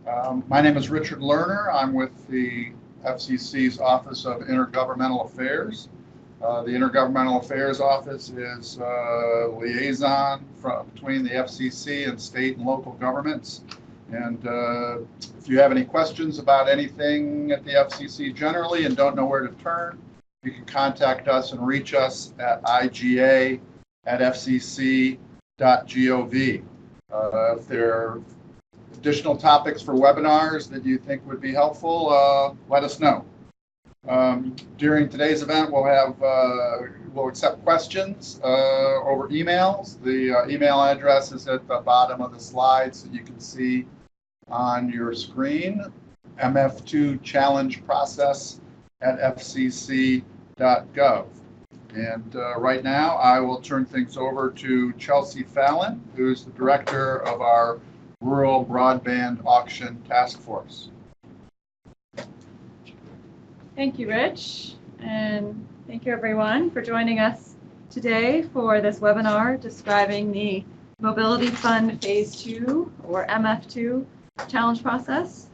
My name is Richard Lerner. I'm with the FCC's Office of Intergovernmental Affairs. The Intergovernmental Affairs Office is liaison between the FCC and state and local governments. And if you have any questions about anything at the FCC generally and don't know where to turn, you can contact us and reach us at iga@fcc.gov. If there are additional topics for webinars that you think would be helpful, let us know. During today's event, we'll accept questions over emails. The email address is at the bottom of the slide, so you can see on your screen, mf2challengeprocess@fcc.gov. And right now, I will turn things over to Chelsea Fallon, who's the director of our Rural Broadband Auction Task Force. Thank you, Rich, and thank you everyone for joining us today for this webinar describing the Mobility Fund Phase 2, or MF2, challenge process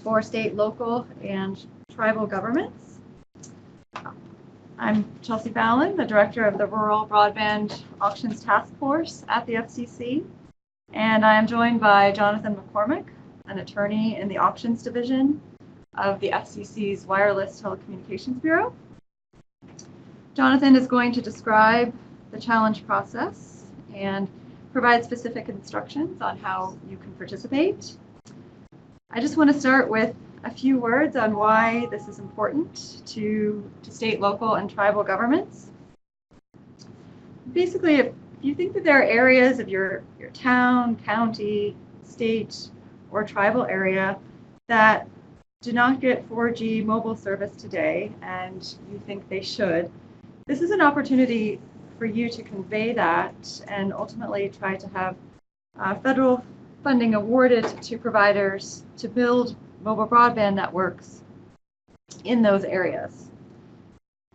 for state, local, and tribal governments. I'm Chelsea Fallon, the director of the Rural Broadband Auctions Task Force at the FCC, and I am joined by Jonathan McCormick, an attorney in the Auctions Division of the FCC's Wireless Telecommunications Bureau. Jonathan is going to describe the challenge process and provide specific instructions on how you can participate. I just want to start with a few words on why this is important to state, local, and tribal governments. Basically, if you think that there are areas of your town, county, state, or tribal area that do not get 4G mobile service today, and you think they should, this is an opportunity for you to convey that and ultimately try to have federal funding awarded to providers to build mobile broadband networks in those areas.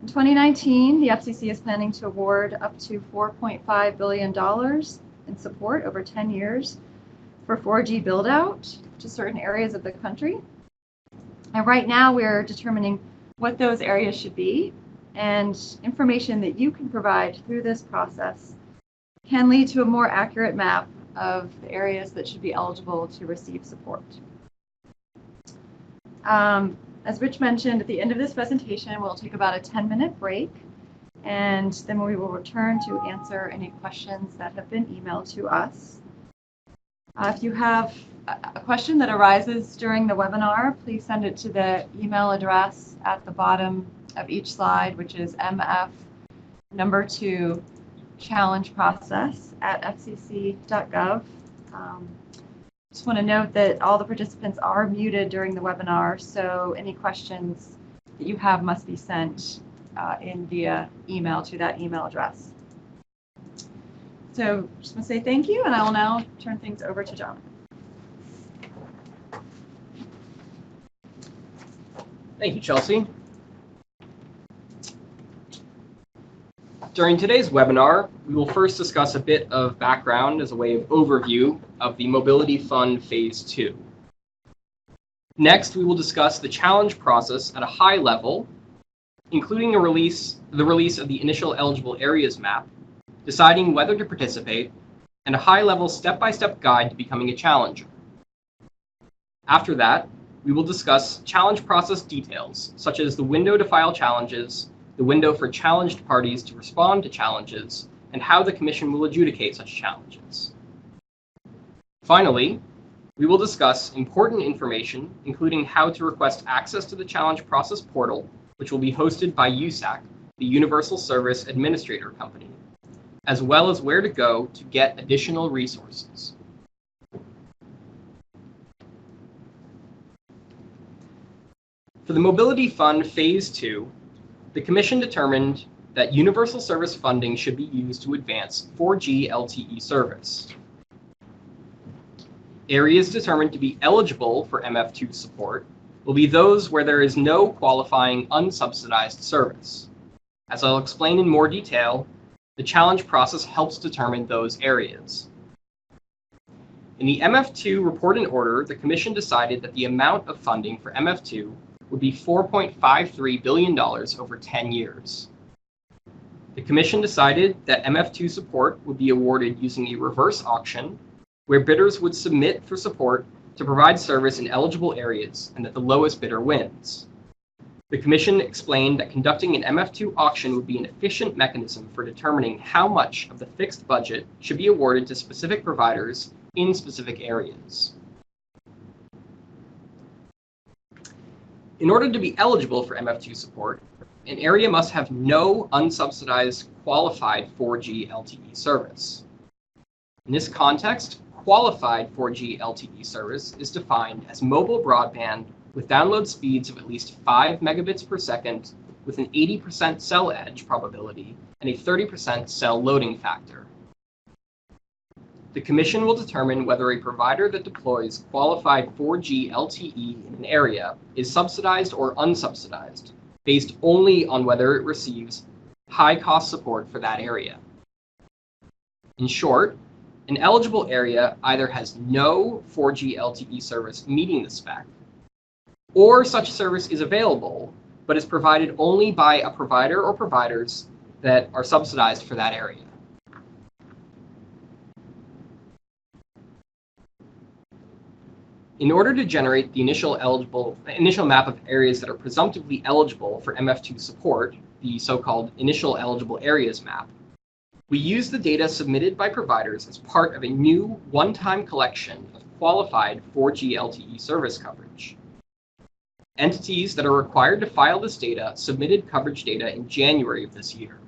In 2019, the FCC is planning to award up to $4.5 billion in support over 10 years for 4G build-out to certain areas of the country. And right now we're determining what those areas should be, and information that you can provide through this process can lead to a more accurate map of the areas that should be eligible to receive support. As Rich mentioned, at the end of this presentation, we'll take about a 10-minute break, and then we will return to answer any questions that have been emailed to us. If you have a question that arises during the webinar, please send it to the email address at the bottom of each slide, which is mf2challengeprocess@fcc.gov. Just want to note that all the participants are muted during the webinar, so any questions that you have must be sent in via email to that email address. So just want to say thank you, and I will now turn things over to Jonathan. Thank you, Chelsea. During today's webinar, we will first discuss a bit of background as a way of overview of the Mobility Fund Phase 2. Next, we will discuss the challenge process at a high level, including the release of the initial eligible areas map, deciding whether to participate, and a high-level step-by-step guide to becoming a challenger. After that, we will discuss challenge process details, such as the window to file challenges, the window for challenged parties to respond to challenges, and how the Commission will adjudicate such challenges. Finally, we will discuss important information, including how to request access to the challenge process portal, which will be hosted by USAC, the Universal Service Administrator Company, as well as where to go to get additional resources. For the Mobility Fund Phase 2, the Commission determined that universal service funding should be used to advance 4G LTE service. Areas determined to be eligible for MF2 support will be those where there is no qualifying unsubsidized service. As I'll explain in more detail, the challenge process helps determine those areas. In the MF2 report and order, the Commission decided that the amount of funding for MF2 would be $4.53 billion over 10 years. The Commission decided that MF2 support would be awarded using a reverse auction, where bidders would submit for support to provide service in eligible areas and that the lowest bidder wins. The Commission explained that conducting an MF2 auction would be an efficient mechanism for determining how much of the fixed budget should be awarded to specific providers in specific areas. In order to be eligible for MF2 support, an area must have no unsubsidized qualified 4G LTE service. In this context, qualified 4G LTE service is defined as mobile broadband with download speeds of at least 5 megabits per second with an 80% cell edge probability and a 30% cell loading factor. The Commission will determine whether a provider that deploys qualified 4G LTE in an area is subsidized or unsubsidized, based only on whether it receives high-cost support for that area. In short, an eligible area either has no 4G LTE service meeting the spec, or such service is available, but is provided only by a provider or providers that are subsidized for that area. In order to generate the initial map of areas that are presumptively eligible for MF2 support, the so-called initial eligible areas map, we use the data submitted by providers as part of a new one-time collection of qualified 4G LTE service coverage. Entities that are required to file this data submitted coverage data in January of this year.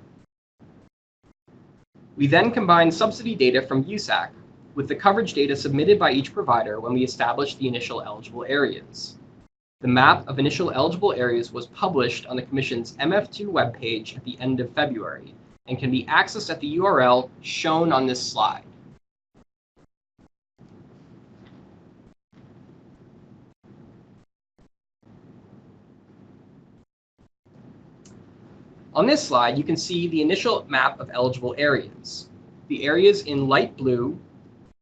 We then combine subsidy data from USAC with the coverage data submitted by each provider when we established the initial eligible areas. The map of initial eligible areas was published on the Commission's MF2 webpage at the end of February and can be accessed at the URL shown on this slide. On this slide, you can see the initial map of eligible areas. The areas in light blue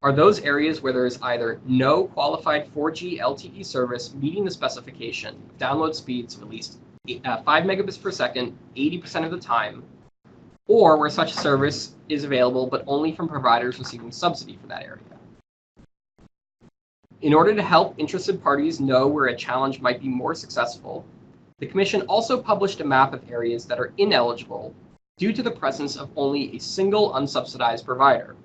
are those areas where there is either no qualified 4G LTE service meeting the specification of download speeds of at least 5 megabits per second 80% of the time, or where such service is available but only from providers receiving subsidy for that area. In order to help interested parties know where a challenge might be more successful, the Commission also published a map of areas that are ineligible due to the presence of only a single unsubsidized provider.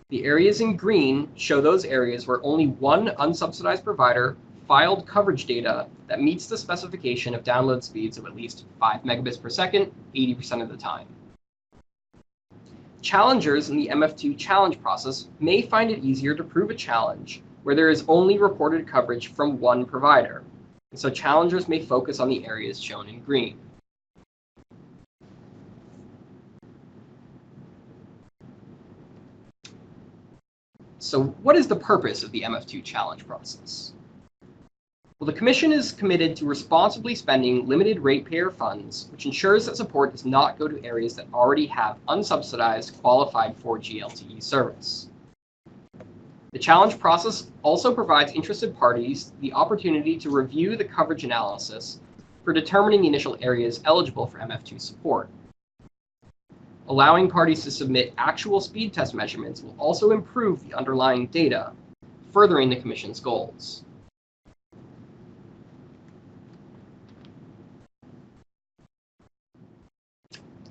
The areas in green show those areas where only one unsubsidized provider filed coverage data that meets the specification of download speeds of at least 5 megabits per second, 80% of the time. Challengers in the MF2 challenge process may find it easier to prove a challenge where there is only reported coverage from one provider, and so challengers may focus on the areas shown in green. So what is the purpose of the MF2 challenge process? Well, the Commission is committed to responsibly spending limited ratepayer funds, which ensures that support does not go to areas that already have unsubsidized qualified 4G LTE service. The challenge process also provides interested parties the opportunity to review the coverage analysis for determining the initial areas eligible for MF2 support. Allowing parties to submit actual speed test measurements will also improve the underlying data, furthering the Commission's goals.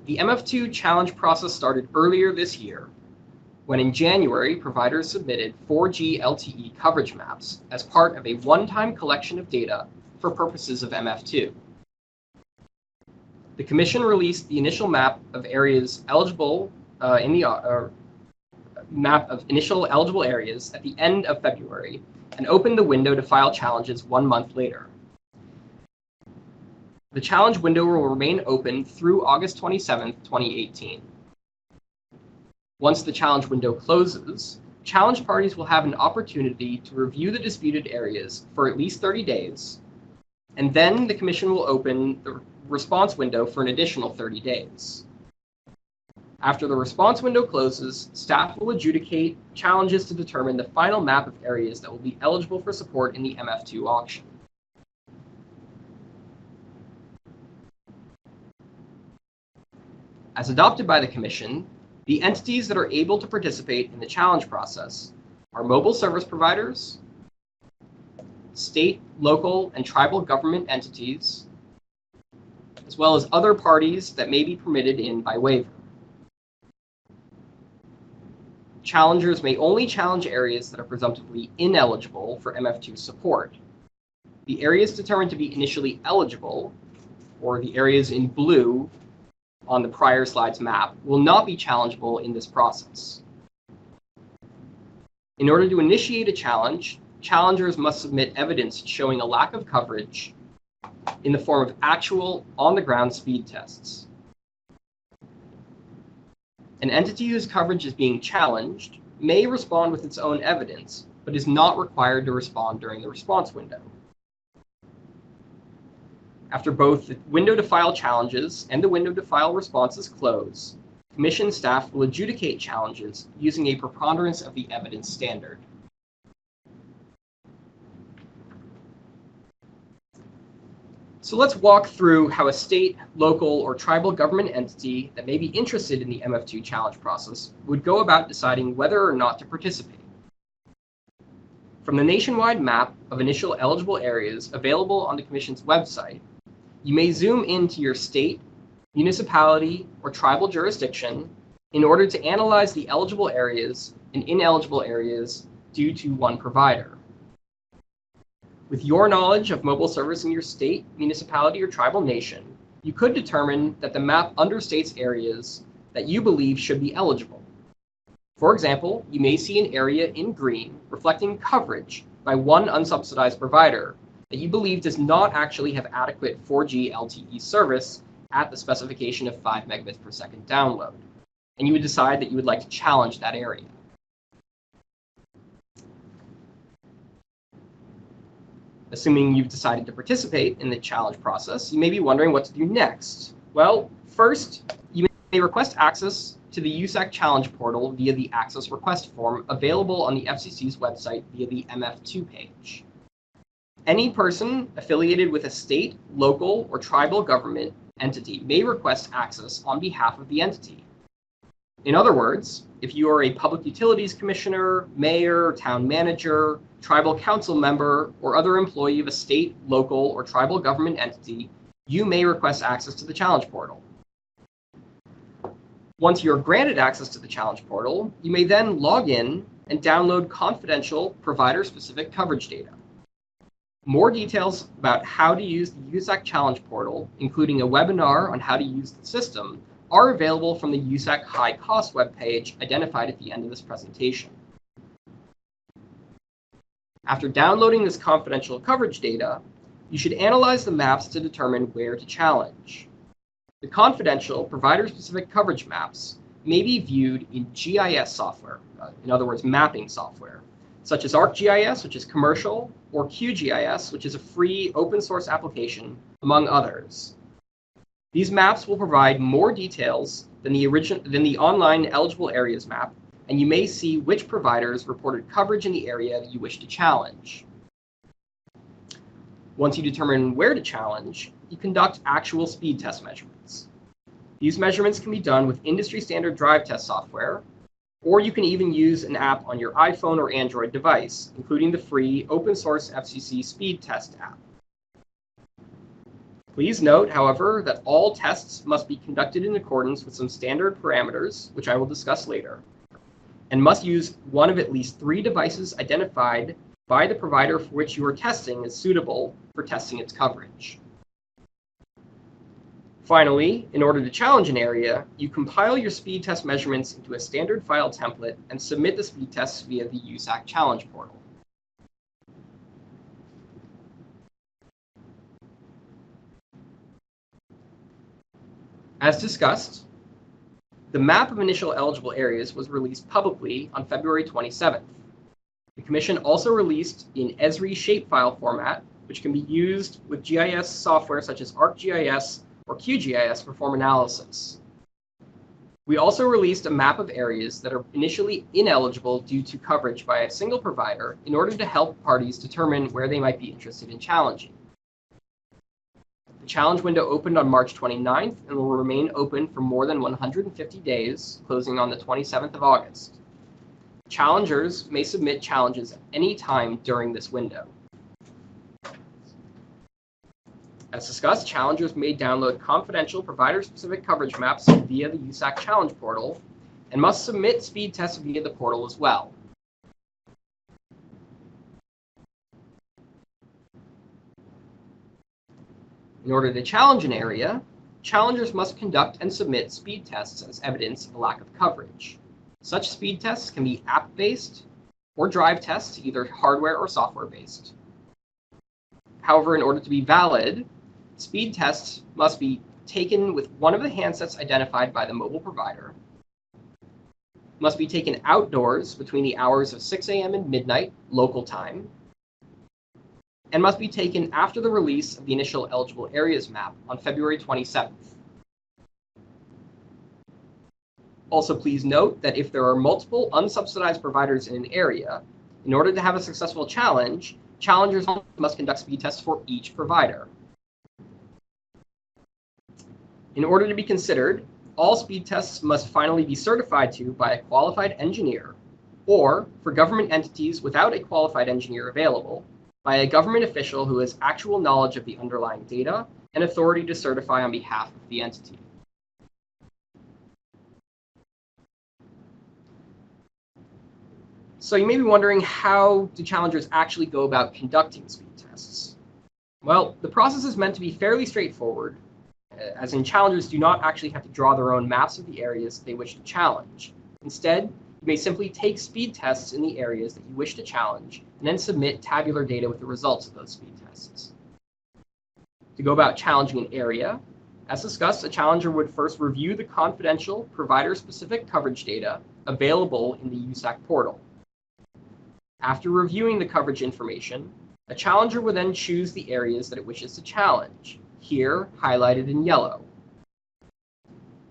The MF2 challenge process started earlier this year, when in January, providers submitted 4G LTE coverage maps as part of a one-time collection of data for purposes of MF2. The Commission released the initial map of areas eligible map of initial eligible areas at the end of February and opened the window to file challenges 1 month later. The challenge window will remain open through August 27, 2018. Once the challenge window closes, challenge parties will have an opportunity to review the disputed areas for at least 30 days, and then the Commission will open the response window for an additional 30 days. After the response window closes, staff will adjudicate challenges to determine the final map of areas that will be eligible for support in the MF2 auction. As adopted by the Commission, the entities that are able to participate in the challenge process are mobile service providers, state, local, and tribal government entities, as well as other parties that may be permitted in by waiver. Challengers may only challenge areas that are presumptively ineligible for MF2 support. The areas determined to be initially eligible, or the areas in blue on the prior slide's map, will not be challengeable in this process. In order to initiate a challenge, challengers must submit evidence showing a lack of coverage in the form of actual on-the-ground speed tests. An entity whose coverage is being challenged may respond with its own evidence, but is not required to respond during the response window. After both the window to file challenges and the window to file responses close, Commission staff will adjudicate challenges using a preponderance of the evidence standard. So let's walk through how a state, local, or tribal government entity that may be interested in the MF2 challenge process would go about deciding whether or not to participate. From the nationwide map of initial eligible areas available on the Commission's website, you may zoom into your state, municipality, or tribal jurisdiction in order to analyze the eligible areas and ineligible areas due to one provider. With your knowledge of mobile service in your state, municipality, or tribal nation, you could determine that the map understates areas that you believe should be eligible. For example, you may see an area in green reflecting coverage by one unsubsidized provider that you believe does not actually have adequate 4G LTE service at the specification of 5 megabits per second download, and you would decide that you would like to challenge that area. Assuming you've decided to participate in the challenge process, you may be wondering what to do next. Well, first, you may request access to the USAC challenge portal via the access request form available on the FCC's website via the MF2 page. Any person affiliated with a state, local, or tribal government entity may request access on behalf of the entity. In other words, if you are a public utilities commissioner, mayor, town manager, tribal council member, or other employee of a state, local, or tribal government entity, you may request access to the challenge portal. Once you're granted access to the challenge portal, you may then log in and download confidential provider-specific coverage data. More details about how to use the USAC challenge portal, including a webinar on how to use the system, are available from the USAC High Cost webpage identified at the end of this presentation. After downloading this confidential coverage data, you should analyze the maps to determine where to challenge. The confidential provider-specific coverage maps may be viewed in GIS software, in other words, mapping software, such as ArcGIS, which is commercial, or QGIS, which is a free open source application, among others. These maps will provide more details than the online eligible areas map, and you may see which providers reported coverage in the area that you wish to challenge. Once you determine where to challenge, you conduct actual speed test measurements. These measurements can be done with industry standard drive test software, or you can even use an app on your iPhone or Android device, including the free open source FCC speed test app. Please note, however, that all tests must be conducted in accordance with some standard parameters, which I will discuss later, and must use one of at least 3 devices identified by the provider for which you are testing as suitable for testing its coverage. Finally, in order to challenge an area, you compile your speed test measurements into a standard file template and submit the speed tests via the USAC challenge portal. As discussed, the map of initial eligible areas was released publicly on February 27th. The Commission also released in Esri shapefile format, which can be used with GIS software such as ArcGIS or QGIS for form analysis. We also released a map of areas that are initially ineligible due to coverage by a single provider in order to help parties determine where they might be interested in challenging. The challenge window opened on March 29th and will remain open for more than 150 days, closing on the 27th of August. Challengers may submit challenges at any time during this window. As discussed, challengers may download confidential provider-specific coverage maps via the USAC challenge portal and must submit speed tests via the portal as well. In order to challenge an area, challengers must conduct and submit speed tests as evidence of a lack of coverage. Such speed tests can be app-based or drive tests, either hardware or software-based. However, in order to be valid, speed tests must be taken with one of the handsets identified by the mobile provider, must be taken outdoors between the hours of 6 a.m. and midnight local time, and must be taken after the release of the initial eligible areas map on February 27th. Also, please note that if there are multiple unsubsidized providers in an area, in order to have a successful challenge, challengers must conduct speed tests for each provider. In order to be considered, all speed tests must finally be certified to by a qualified engineer, or, for government entities without a qualified engineer available, by a government official who has actual knowledge of the underlying data and authority to certify on behalf of the entity. So you may be wondering, how do challengers actually go about conducting speed tests? Well, the process is meant to be fairly straightforward, as in challengers do not actually have to draw their own maps of the areas they wish to challenge. Instead, you may simply take speed tests in the areas that you wish to challenge and then submit tabular data with the results of those speed tests. To go about challenging an area, as discussed, a challenger would first review the confidential provider-specific coverage data available in the USAC portal. After reviewing the coverage information, a challenger would then choose the areas that it wishes to challenge, here highlighted in yellow.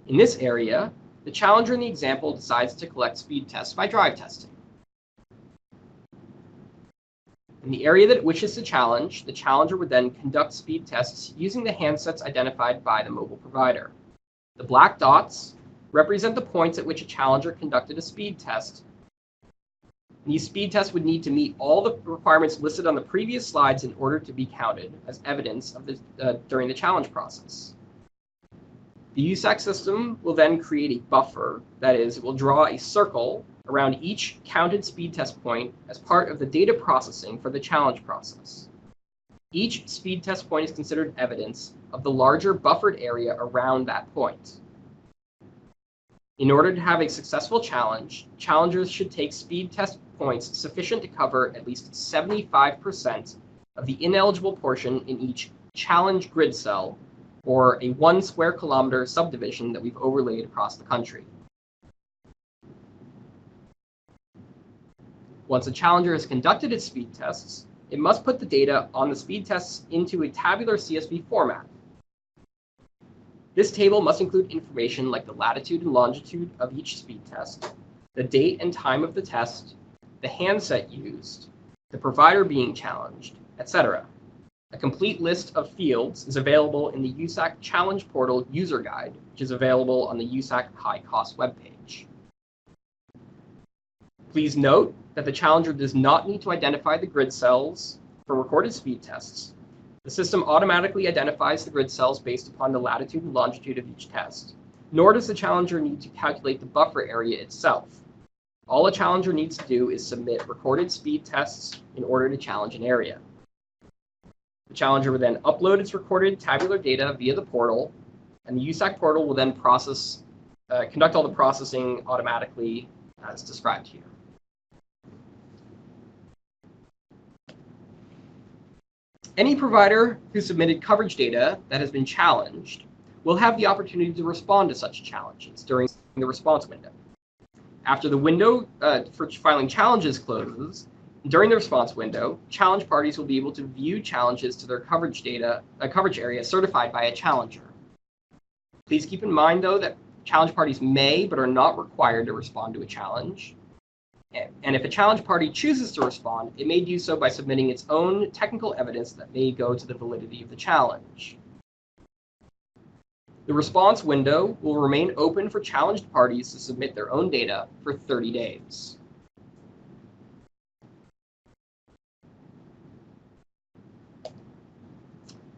In this area, the challenger in the example decides to collect speed tests by drive testing. In the area that it wishes to challenge, the challenger would then conduct speed tests using the handsets identified by the mobile provider. The black dots represent the points at which a challenger conducted a speed test. These speed tests would need to meet all the requirements listed on the previous slides in order to be counted as evidence of during the challenge process. The USAC system will then create a buffer, that is, it will draw a circle around each counted speed test point as part of the data processing for the challenge process. Each speed test point is considered evidence of the larger buffered area around that point. In order to have a successful challenge, challengers should take speed test points sufficient to cover at least 75% of the ineligible portion in each challenge grid cell, or a 1 square kilometer subdivision that we've overlaid across the country. Once a challenger has conducted its speed tests, it must put the data on the speed tests into a tabular CSV format. This table must include information like the latitude and longitude of each speed test, the date and time of the test, the handset used, the provider being challenged, etc. A complete list of fields is available in the USAC Challenge Portal user guide, which is available on the USAC High Cost webpage. Please note that the challenger does not need to identify the grid cells for recorded speed tests. The system automatically identifies the grid cells based upon the latitude and longitude of each test, nor does the challenger need to calculate the buffer area itself. All a challenger needs to do is submit recorded speed tests in order to challenge an area. The challenger will then upload its recorded tabular data via the portal, and the USAC portal will then conduct all the processing automatically as described here. Any provider who submitted coverage data that has been challenged will have the opportunity to respond to such challenges during the response window. After the window for filing challenges closes, during the response window, challenge parties will be able to view challenges to their coverage area certified by a challenger. Please keep in mind, though, that challenge parties may but are not required to respond to a challenge. And if a challenge party chooses to respond, it may do so by submitting its own technical evidence that may go to the validity of the challenge. The response window will remain open for challenged parties to submit their own data for 30 days.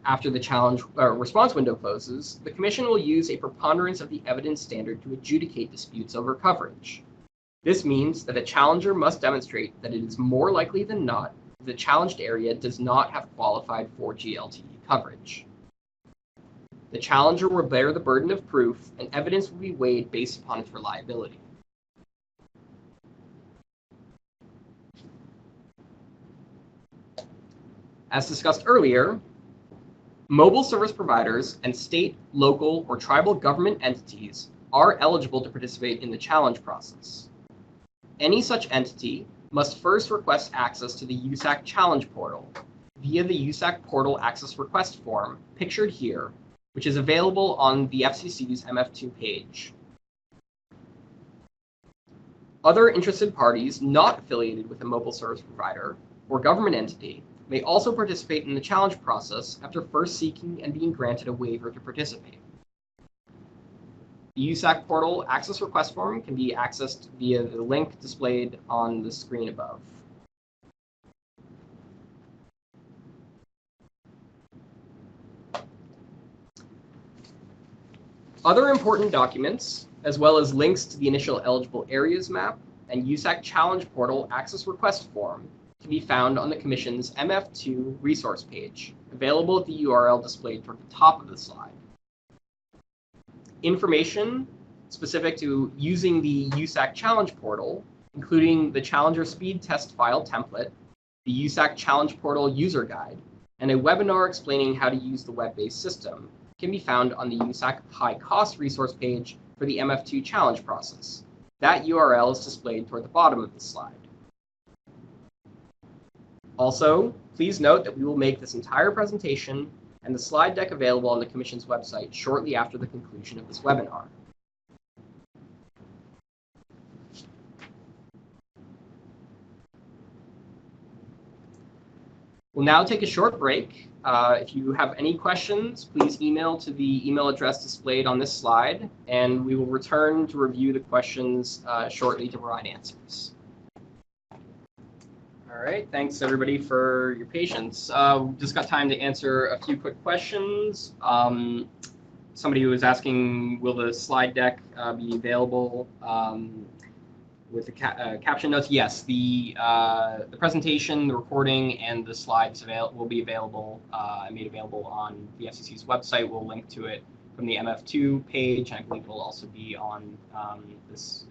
After the challenge response window closes, the Commission will use a preponderance of the evidence standard to adjudicate disputes over coverage. This means that a challenger must demonstrate that it is more likely than not that the challenged area does not have qualified 4G LTE coverage. The challenger will bear the burden of proof, and evidence will be weighed based upon its reliability. As discussed earlier, mobile service providers and state, local, or tribal government entities are eligible to participate in the challenge process. Any such entity must first request access to the USAC challenge portal via the USAC portal access request form pictured here, which is available on the FCC's MF2 page. Other interested parties not affiliated with a mobile service provider or government entity may also participate in the challenge process after first seeking and being granted a waiver to participate. The USAC portal access request form can be accessed via the link displayed on the screen above. Other important documents, as well as links to the initial eligible areas map and USAC challenge portal access request form, can be found on the Commission's MF2 resource page, available at the URL displayed toward the top of the slide. Information specific to using the USAC challenge portal, including the challenger speed test file template, the USAC challenge portal user guide, and a webinar explaining how to use the web-based system, can be found on the USAC high cost resource page for the MF2 challenge process. That URL is displayed toward the bottom of the slide. Also, please note that we will make this entire presentation and the slide deck available on the Commission's website shortly after the conclusion of this webinar. We'll now take a short break. If you have any questions, please email to the email address displayed on this slide, and we will return to review the questions shortly to provide answers. All right, thanks everybody for your patience. Just got time to answer a few quick questions. Somebody was asking, will the slide deck be available with the caption notes? Yes, the presentation, the recording, and the slides will be available and made available on the FCC's website. We'll link to it from the MF2 page, and I believe it will also be on this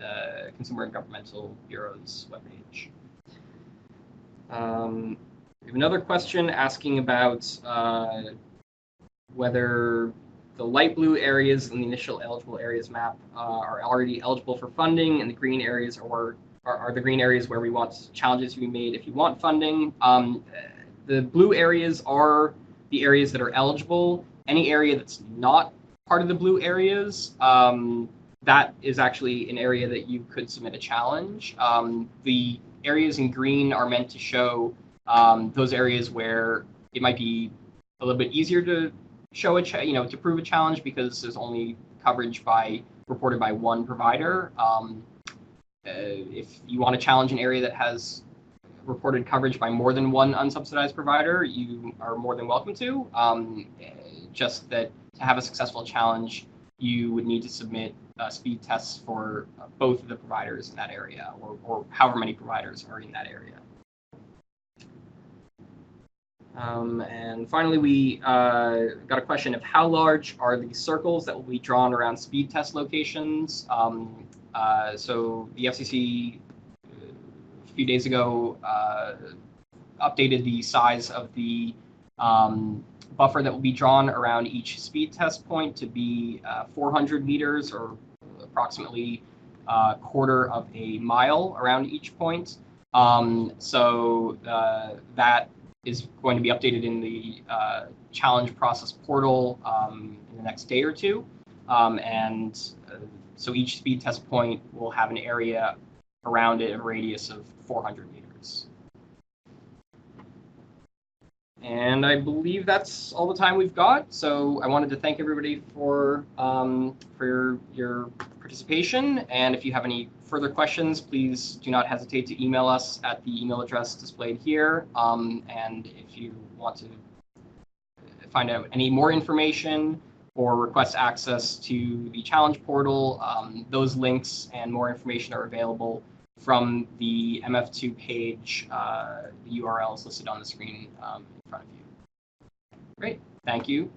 Consumer and Governmental Bureau's webpage. We have another question asking about whether the light blue areas in the initial eligible areas map are already eligible for funding, and the green areas are the green areas where we want challenges to be made if you want funding. The blue areas are the areas that are eligible. Any area that's not part of the blue areas, that is actually an area that you could submit a challenge. The areas in green are meant to show those areas where it might be a little bit easier to show to prove a challenge because there's only coverage reported by one provider. If you want to challenge an area that has reported coverage by more than one unsubsidized provider, you are more than welcome to. Just that to have a successful challenge, you would need to submit speed tests for both of the providers in that area, or however many providers are in that area. And finally, we got a question of how large are the circles that will be drawn around speed test locations. So the FCC a few days ago updated the size of the buffer that will be drawn around each speed test point to be 400 meters, or approximately a quarter of a mile around each point. So that is going to be updated in the challenge process portal in the next day or two. And So each speed test point will have an area around it, a radius of 400 meters. And I believe that's all the time we've got. So I wanted to thank everybody for your participation. And if you have any further questions, please do not hesitate to email us at the email address displayed here. And if you want to find out any more information or request access to the challenge portal, those links and more information are available from the MF2 page. The URL is listed on the screen in front of you. Great, thank you.